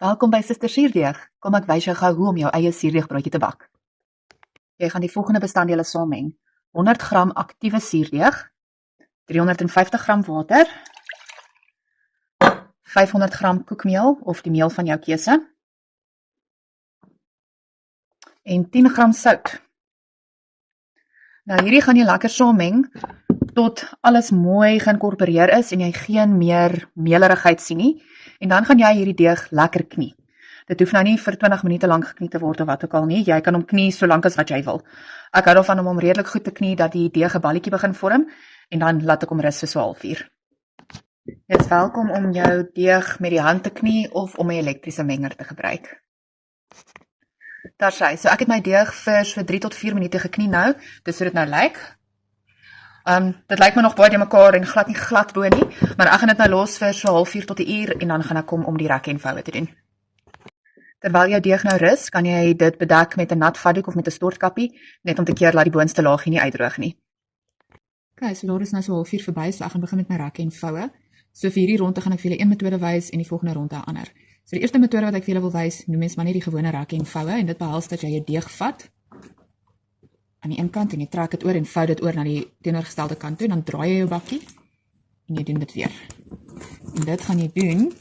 Welkom by Suster Suurdeeg. Kom ek wys jou gou hoe om jou eie suurdeegbroodjie te bak. Jy gaan die volgende bestanddele saameng: 100 gram aktiewe suurdeeg, 350 gram water, 500 gram koekmeel of die meel van jou keuse, en 10 gram sout. Nou hierdie gaan jy lekker saameng tot alles mooi geïnkorporeer is en jy geen meer meelerigheid sien nie. En dan gaan jy hierdie deeg lekker knie. Dit hoef nou nie vir 20 minute lank geknie te word of wat ook al nie. Jy kan hom knie so lank as wat jy wil. Ek hou daarvan om hom redelik goed te knie dat die deeg 'n balletjie begin vorm en dan laat ek hom rus vir so 'n halfuur. Jy is welkom om jou deeg met die hand te knie of om 'n elektriese menger te gebruik. Daar sê, so ek het my deeg vir so 3 tot 4 minute geknie nou. Dis hoe dit nou lyk. Dit lyk my nog baie mekaar en glad nie glad bo nie, maar ek gaan dit nou los vir so 1/2 tot 1 uur en dan gaan ek kom om die rekke en voue te doen. Terwyl jou deeg nou rus, kan jy dit bedek met 'n nat vatdoek of met 'n stortkappie, net om te keer laat die boonste laagie nie uitdroog nie. Okay, so daar is nou so 1/2 uur verby, so ek gaan begin met my rekke en voue. So vir hierdie ronde gaan ek vir julle een metode wys en die volgende ronde 'n ander. So die eerste metode wat ek vir julle wil wys, noem mens maar net die gewone rekke en voue en dit behels dat jy jou deeg vat aan die een kant en jy trek dit oor en vou dit oor na die teenoorgestelde kant toe, dan draai jy jou bakkie en jy doen dit weer. En dit gaan jy doen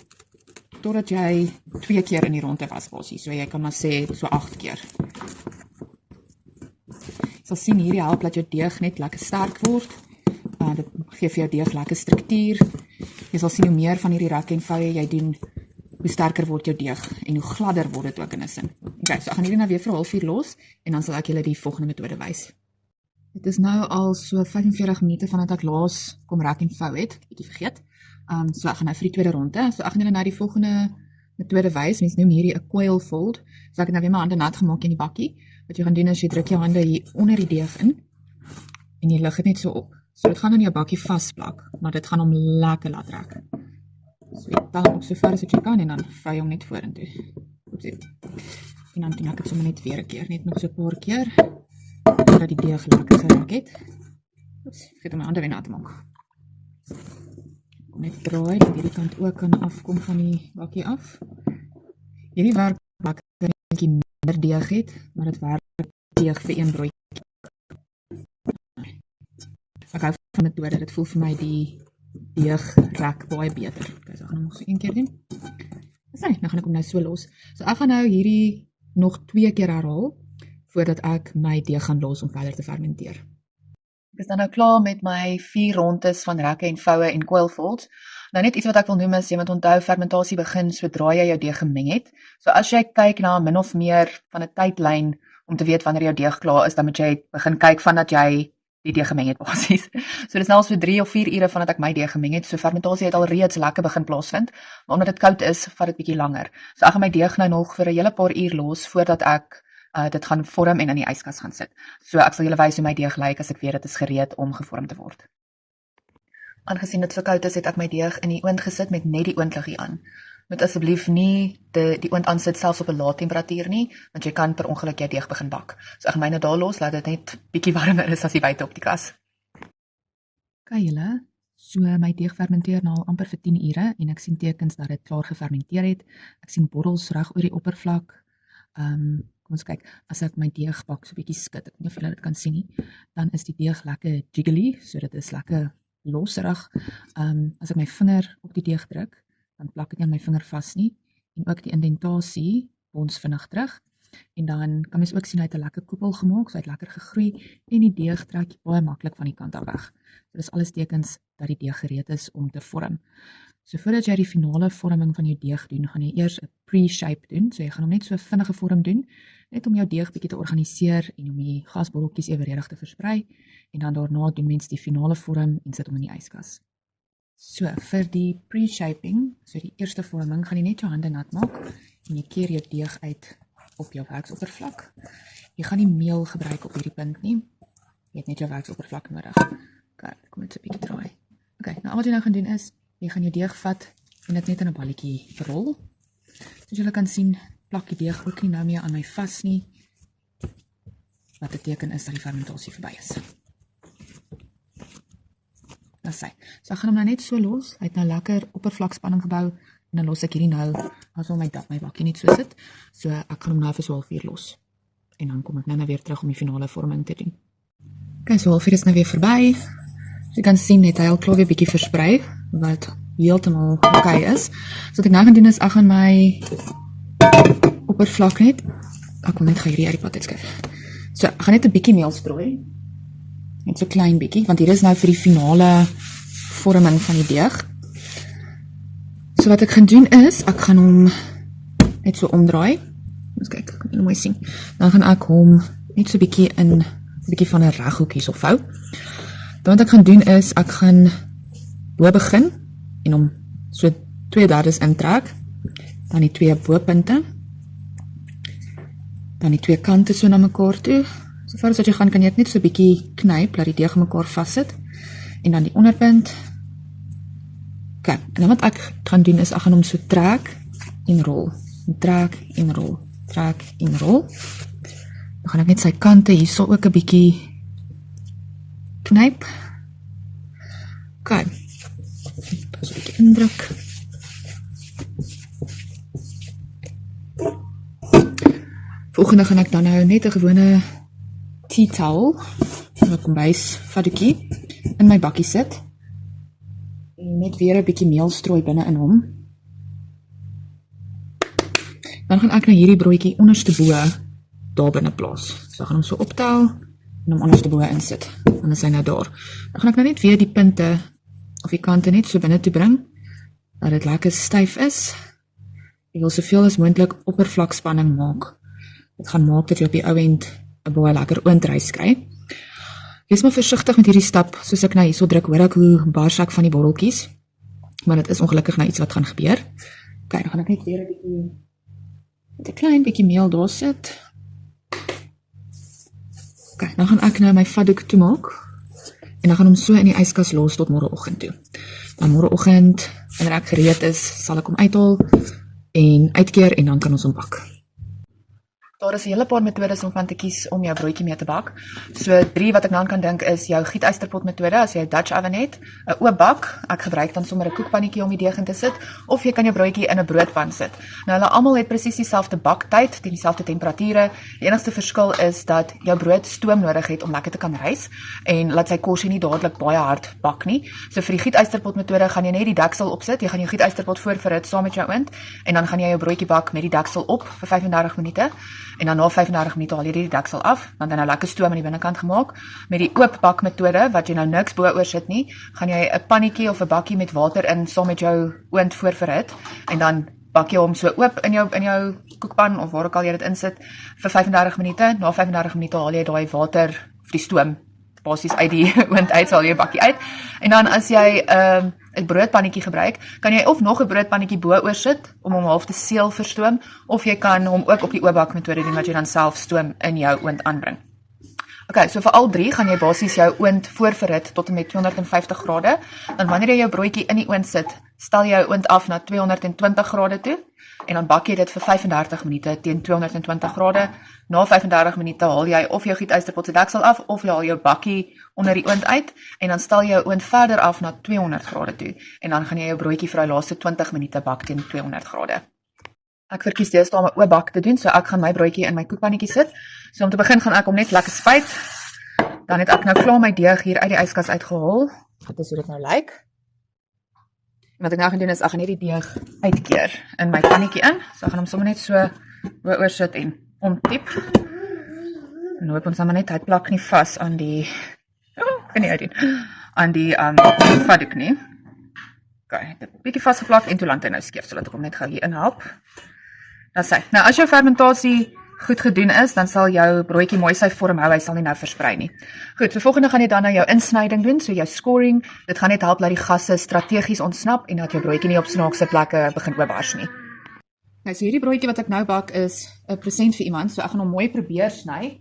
totdat jy 2 keer in die ronde was basies. So jy kan maar sê so 8 keer. Jy sal sien hierdie help dat jou deeg net lekker sterk word. Dit gee vir jou deeg lekker struktuur. Jy sal sien hoe meer van hierdie rekke en voue jy doen, hoe sterker word jou deeg en hoe gladder word dit ook in 'n sin. Okay, so ek gaan hierdie nou weer vir 1/2 uur los en dan sal ek julle die volgende metode wys. Dit is nou al so 45 minute vandat ek laas kom rek en vou het, ek bietjie vergeet. So ek gaan nou vir die tweede ronde. So ek gaan julle nou die volgende metode wys. Mens noem hierdie 'n coil fold. So ek het nou weer my hande nat gemaak in die bakkie. Wat jy gaan doen is jy druk jou hande hier onder die deeg in en jy lig dit net so op. So dit gaan in jou bakkie vasplak, maar dit gaan hom lekker laat trek. So jy tel hom op so ver as wat jy kan en dan vou jy hom net vorentoe. En dan doen ek dit sommer net weer 'n keer, net nog so 'n paar keer, sodat die deeg lekker gerek het. Oeps, vergeet om my hande weer nat te maak. Kom net draai, dat hierdie kant ook kan afkom van die bakkie af. Hierdie werk maak dat jy 'n bietjie minder deeg het, maar dit werk deeg vir een broodjie. Ek hou van die metode, dit voel vir my die deeg rek baie beter. Okay, so ek gaan hom nog so 1 keer doen. Nou gaan ek hom nou so los. So ek gaan nou hierdie nog 2 keer herhaal, voordat ek my deeg gaan los om verder te fermenteer. Ek is dan nou klaar met my 4 rondes van rekke en voue en coil folds. Nou net iets wat ek wil noem is, jy moet onthou, fermentasie begin sodra jy jou deeg gemeng het. So as jy kyk na min of meer van 'n tydlyn om te weet wanneer jou deeg klaar is, dan moet jy begin kyk vandat jy die deeg gemeng het basies. So dit is nou al so 3 of 4 ure vandat ek my deeg gemeng het, so fermentasie het al reeds lekker begin plaasvind, maar omdat dit koud is, vat dit bietjie langer. So ek gaan my deeg nou nog vir 'n hele paar uur los, voordat ek dit gaan vorm en in die yskas gaan sit. So ek sal julle wys hoe my deeg lyk as ek weet dit is gereed om gevorm te word. Aangesien dit so koud is, het ek my deeg in die oond gesit met net die oondliggie aan. Moet asseblief nie die oond aansit selfs op 'n lae temperatuur nie, want jy kan per ongeluk jou deeg begin bak. So ek gaan my nou daar los, laat dit net bietjie warmer is as die buite op die kas. Kyk julle, so my deeg fermenteer nou al amper vir 10 ure en ek sien tekens dat dit klaar gefermenteer het. Ek sien borrels reg oor die oppervlak. Kom ons kyk, as ek my deeg bak so bietjie skud, ek weet nie of julle dit kan sien nie, dan is die deeg lekker jiggly, so dit is lekker loserig. As ek my vinger op die deeg druk, dan plak dit nie aan my vinger vas nie, en ook die indentasie bons vinnig terug, en dan kan mens ook sien hy het 'n lekker koepel gemaak, so hy het lekker gegroei, en die deeg trek baie maklik van die kant af weg. So dis alles tekens dat die deeg gereed is om te vorm. So voordat jy die finale vorming van jou deeg doen, gaan jy eers 'n pre-shape doen, so jy gaan hom net so 'n vinnige vorm doen, net om jou deeg bietjie te organiseer en om die gasbotteltjies evenredig te versprei, en dan daarna doen mens die finale vorm en sit hom in die yskas. So, vir die pre-shaping, so die eerste vorming, gaan jy net jou hande nat maak, en jy keer jou deeg uit op jou werksoppervlak. Jy gaan nie meel gebruik op hierdie punt nie, jy het net jou werksoppervlak nodig. Okay, kom net so 'n bietjie draai. Okay, nou wat jy nou gaan doen is, jy gaan jou deeg vat en dit net in 'n balletjie verrol. Soos julle kan sien, plak die deeg ook nie nou meer aan my vas nie, wat 'n teken is dat die fermentasie verby is. So ek gaan hom nou net so los, hy het nou lekker oppervlakspanning gebou, En dan los ek hierdie nou, as my bakkie net so sit. So ek gaan hom nou vir so 1/2 uur los. En dan kom ek nou weer terug om die finale vorming te doen. Okay, so 1/2 uur is nou weer verby. So jy kan sien, het hy al klaar weer bietjie versprei, wat heeltemal okay is. So wat ek nou gaan doen is, ek gaan my oppervlak net, ek wil net gaan hierdie uit die pad uitskuif. So, ek gaan net 'n bietjie meel strooi. Net so klein bietjie, want hier is nou vir die finale vorming van die deeg. So wat ek gaan doen is, ek gaan hom net so omdraai. Ons kyk, ek kan nie mooi sien. Dan gaan ek hom net so bietjie in 'n bietjie van 'n reghoek hierso vou. Dan wat ek gaan doen is, ek gaan bo begin en hom so 2/3 intrek, dan die 2 bopunte, dan die 2 kante so na mekaar toe. So ver as wat jy gaan, kan jy dit net so bietjie knyp, laat die deeg mekaar vassit, en dan die onderpunt. Okay, en dan wat ek gaan doen is, ek gaan hom so trek en rol, trek en rol, trek en rol. Dan gaan ek net sy kante hierso ook 'n bietjie knyp. Okay, so 'n bietjie indruk. Volgende gaan ek dan nou net 'n gewone tea towel, 'n kombuis vadoekie, in my bakkie sit. En net weer 'n bietjie meel strooi binne in hom. Dan gaan ek nou hierdie broodjie onderste bo daar binne plaas. So ek gaan hom so optel en hom onderste bo insit. Dan is hy nou daar. Dan gaan ek nou net weer die punte of die kante net so binne toe bring, dat dit lekker styf is. Ek wil soveel as moontlik oppervlakspanning maak. Dit gaan maak dat jy op die ou end 'n baie lekker oondrys kry. Wees maar versigtig met hierdie stap, soos ek nou hierso druk, hoor ek hoe bars ek van die botteltjies. Maar dit is ongelukkig nou iets wat gaan gebeur. Okay, dan gaan ek net weer 'n bietjie, met 'n klein bietjie meel daar sit. Okay, dan gaan ek nou my vatdoek toemaak, en dan gaan hom so in die yskas los tot môreoggend toe. Dan môreoggend, wanneer ek gereed is, sal ek hom uithaal en uitkeer en dan kan ons hom bak. Daar is 'n hele paar metodes om van te kies om jou broodjie mee te bak. So 3 wat ek nou aan kan dink is jou gietysterpot metode as jy 'n Dutch oven het, 'n oop bak. Ek gebruik dan sommer 'n koekpannetjie om die deeg in te sit, of jy kan jou broodjie in 'n broodpan sit. Nou hulle almal het presies dieselfde baktyd, dieselfde temperature. Die enigste verskil is dat jou brood stoom nodig het om lekker te kan rys en laat sy korsie nie dadelik baie hard bak nie. So vir die gietysterpot metode gaan jy net die deksel opsit. Jy gaan jou gietysterpot voorverhit saam met jou oond en dan gaan jy jou broodjie bak met die deksel op vir 35 minute. En dan na 35 minute haal jy die deksel af, want dan nou lekker stoom aan die binnekant gemaak. Met die oop bak metode, wat jy nou niks bo oor sit nie, gaan jy 'n pannetjie of 'n bakkie met water in saam met jou oond voorverhit en dan bak jy hom so oop in jou koekpan of waar ook al jy dit insit vir 35 minute. Na 35 minute haal jy daai water of die stoom basies uit die oond uit, haal jy bakkie uit. En dan as jy 'n broodpannetjie gebruik, kan jy of nog 'n broodpannetjie bo oor sit om hom half te seël vir stoom, of jy kan hom ook op die oopbak metode doen wat jy dan self stoom in jou oond aanbring. Okay, so vir al 3 gaan jy basies jou oond voorverhit tot en met 250 grade. Dan wanneer jy jou broodjie in die oond sit, stel jy jou oond af na 220 grade toe en dan bak jy dit vir 35 minute teen 220 grade. Na 35 minute haal jy of jou gietysterpot se deksel af of jy haal jou bakkie onder die oond uit en dan stel jy jou oond verder af na 200 grade toe en dan gaan jy jou broodjie vir die laaste 20 minute bak teen 200 grade. Ek verkies deesdae om 'n oop bak te doen, so ek gaan my broodjie in my koekpannetjie sit. So om te begin gaan ek hom net lekker spuit. Dan het ek nou klaar my deeg hier uit die yskas uitgehaal. Dit is hoe dit nou lyk. En wat ek nou gaan doen is, ek gaan net die deeg uitkeer in my pannetjie in. So ek gaan hom sommer net so oor sit en omtiep. En hoop ons sommer net, hy plak nie vas aan die, kan nie uitdoen, aan die vatdoek nie. Okay, dit bietjie vasgeplak en toe land hy nou skeef, so laat ek hom net gou hier inhelp. Dat sê, nou as jou fermentasie goed gedoen is, dan sal jou broodjie mooi sy vorm hou, hy sal nie nou versprei nie. Goed, so volgende gaan jy dan nou jou insnyding doen, so jou scoring, dit gaan net help dat die gasse strategies ontsnap en dat jou broodjie nie op snaakse plekke begin oopbars nie. Nou, so hierdie broodjie wat ek nou bak is 'n present vir iemand, so ek gaan hom mooi probeer sny.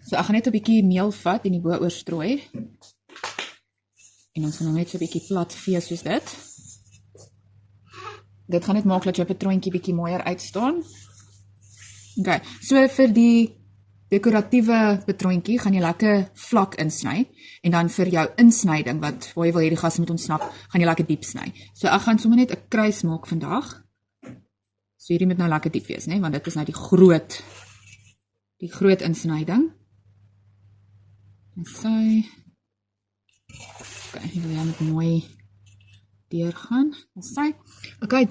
So ek gaan net 'n bietjie meel vat en die bo oor strooi. En ons gaan hom net so 'n bietjie plat vee soos dit. Dit gaan net maak dat jou patroontjie bietjie mooier uitstaan. Okay, so vir die dekoratiewe patroontjie gaan jy lekker vlak insny en dan vir jou insnyding waar jy wil hê die gas moet ontsnap, gaan jy lekker diep sny. So ek gaan sommer net 'n kruis maak vandag So hierdie moet nou lekker diep wees, né? Want dit is nou die groot insnyding. En sy, hier wil jy met mooi deurgaan. En sy,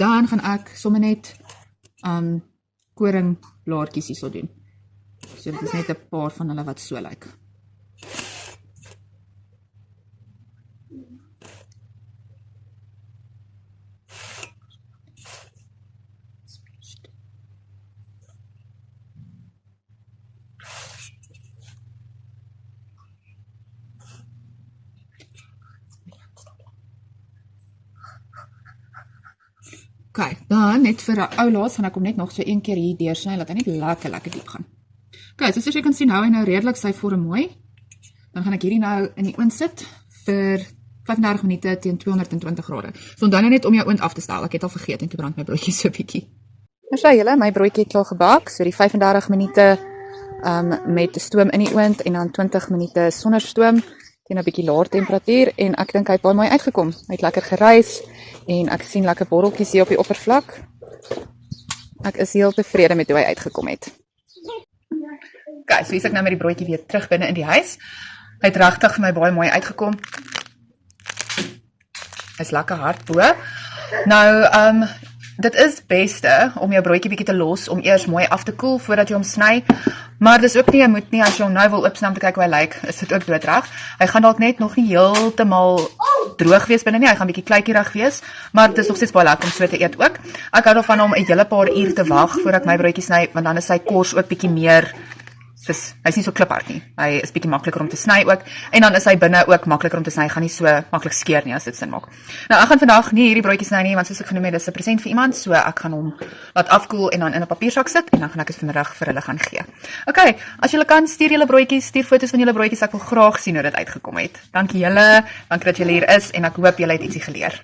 dan gaan ek sommer net koringblaartjies hierso doen. So dit is net 'n paar van hulle wat so lyk. Okay, dan net vir 'n ou laas gaan ek hom net nog so een keer hier deursny, laat hy net lekker diep gaan. Okay, so soos jy kan sien, hou hy nou redelik sy vorm mooi. Dan gaan ek hierdie nou in die oond sit vir 35 minute teen 220 grade. So onthou nou net om jou oond af te stel. Ek het al vergeet en toe brand my broodjie so bietjie. Nou sê julle, my broodjie het klaar gebak, so die 35 minute met stoom in die oond en dan 20 minute sonder stoom teen 'n bietjie laer temperatuur en ek dink hy het baie mooi uitgekom. Hy het lekker gerys en ek sien lekker borreltjies hier op die oppervlak. Ek is heel tevrede met hoe hy uitgekom het. Okay, so hier is ek nou met die broodjie weer terug binne in die huis. Hy het regtig vir my baie mooi uitgekom. Hy is lekker hard bo. Nou, dit is beste om jou broodjie bietjie te los om eers mooi af te koel voordat jy hom sny. Maar dis ook nie, jy moet nie as jy hom nou wil oopsny om te kyk hoe hy lyk, is dit ook doodreg. Hy gaan dalk net nog nie heeltemal droog wees binne nie, hy gaan bietjie kleikierig wees, maar dit is nog steeds baie lekker om so te eet ook. Ek hou daarvan om 'n hele paar uur te wag voordat ek my broodjie sny, want dan is sy kors ook bietjie meer hy's nie so kliphard nie. Hy is bietjie makliker om te sny ook en dan is hy binne ook makliker om te sny. Hy gaan nie so maklik skeer nie as dit sin maak. Nou ek gaan vandag nie hierdie broodjie sny nie want soos ek genoem het, dis 'n present vir iemand, so ek gaan hom laat afkoel en dan in 'n papiersak sit en dan gaan ek dit vanmiddag vir hulle gaan gee. Okay, as julle kan stuur julle broodjies, stuur foto's van julle broodjies. Ek wil graag sien hoe dit uitgekom het. Dankie julle, dankie dat julle hier is en ek hoop julle het ietsie geleer.